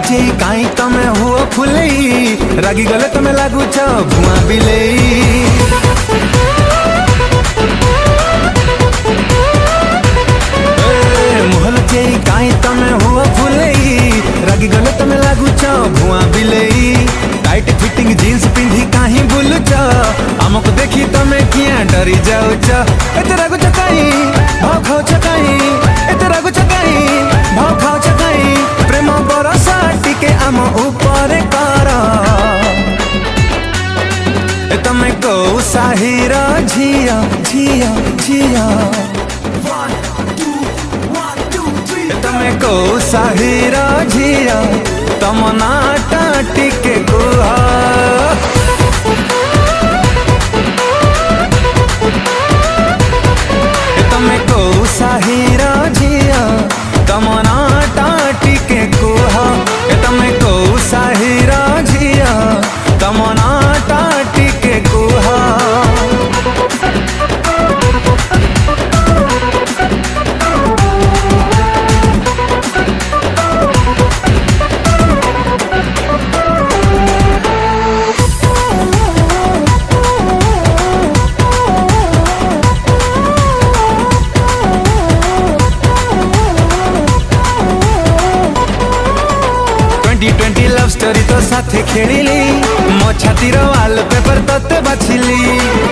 मोहलचे काई तमे हुआ फुलई रागी गले तमे लागू छ भुआ बिलेई। मोहलचे काई तमे हुआ फुलई रागी गले तमे लागू छ भुआ बिलेई। टाइट फिटिंग जीन्स पिंधी काहे बुलु छ हमको देखी तमे किया डरी जाऊ छ। एते रागु छ काई भाव खाऊ छ काई एते रागु छ काई भाव खाऊ छ काई प्रेम बरसा टिके आम ऊपर कर। तमे को साहिर झिया झिया झिया तमे को साहिर झिया तम नाटा टिके कुहा। तमे को साहिर झिया तम नाटा टिके कुहा। तमे को साहिर झिया तम नाटा टिके कुहा। 2020 लव स्टोरी तो साथे खेलिली मो छातीर वालपेपर तते बाछिली।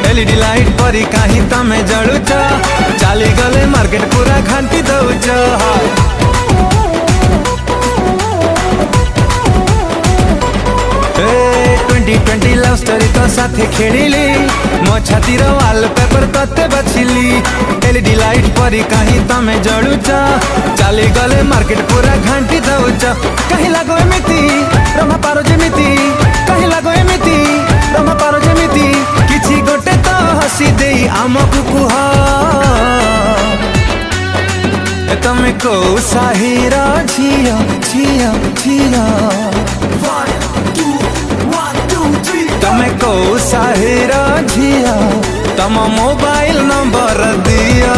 एलईडी लाइट परी काहे तमे जळुच चाली गले मार्केट पूरा घांटी दउच। 2020 लव स्टोरी तो साथे खेलिली मो छातीर वालपेपर तते बाछिली। एलईडी लाइट परी काहे तमे जळुच चाली गले मार्केट पूरा घांटी दउच। कहीं लागो एमिति रमा पारो जेमिति कहीं लागो एमिति रमा पारो जेमिति किछि गोटे तो हसी देई आमकु कुह। तमे को साहिर झिया झिया झिया तमे को साहिर झिया तम मोबाइल नंबर दिया।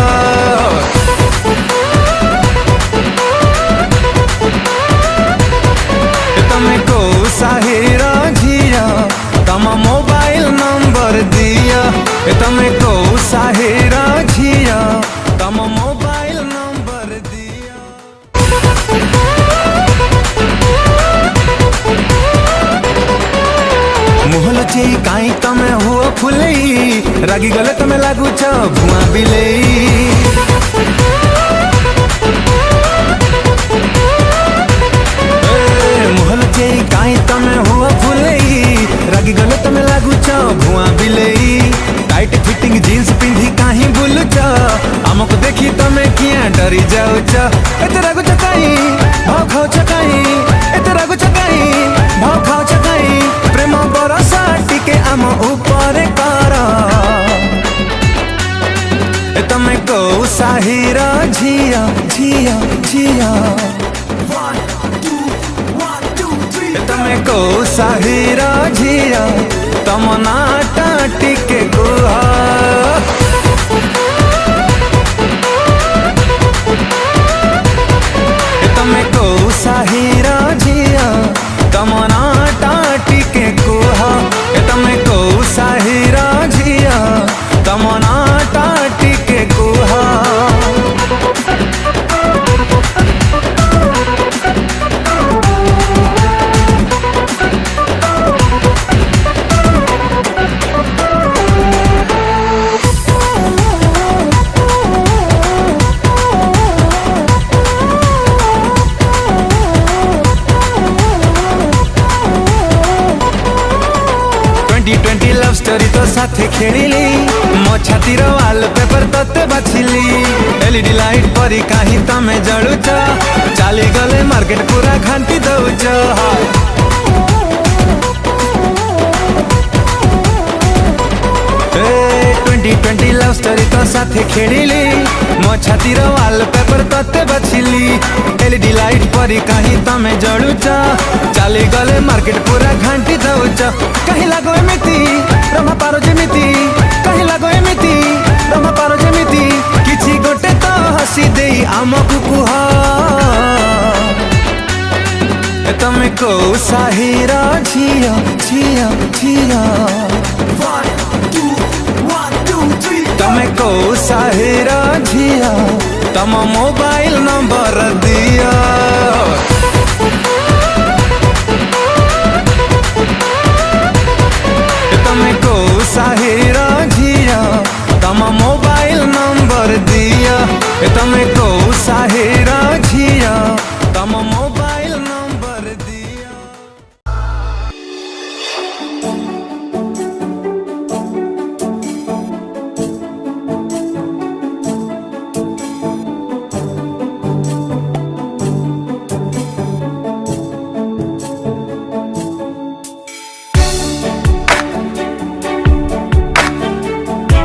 तमे को साहिर झिया तम मोबाइल नंबर दिया। तमे को साहिर झिया तम मोबाइल नंबर दिया। मोहलचे काई तमे हुआ फुलई रागी गले तमे लागू छ भुआ बिलेई। मोहलचे काई तमे हुआ फुलई रागी गले तमे लागू छ भुआ बिलेई। टाइट फिटिंग जीन्स पिंधी काहे बुलु छ हमको देखी तमे किया डरी जाऊ छ। एते रागु छ काई भाव खाऊ छ काई एते रागु छ काई भाव खाऊ छ काई प्रेम बरसा टिके आम ऊपर कर। तमे को साहिर झिया झिया झिया तमे को साहिर झिया तम नाटा टिके कुहा। तमे को साहिर झिया तम नाटा टिके कुहा। तमे को साहिर झिया तम नाटा टिके कुहा। लव स्टोरी तो साथे खेलिली मो छातीर वालपेपर तते बाछिली। एलईडी लाइट परी काहे तमे जळुच चाली गले मार्केट पूरा घांटी दउच। 2020 लव स्टोरी तो साथे खेलिली मो छातीर वालपेपर तते बाछिली। एलईडी लाइट परी काहे तमे जळुच चाली गले मार्केट पूरा घांटी दउच। कहीं लागो एमिति रमा पारो जेमिति कहीं लागो एमिति रमा पारो जेमिति किछि गोटे तो हसी देई आमकु कुह। तमे को साहिरा झिया झिया झिया तमे को साहिरा झिया तम मोबाइल नंबर दिया तमे को साहिरा झिया तम मोबाइल नंबर दिया तमे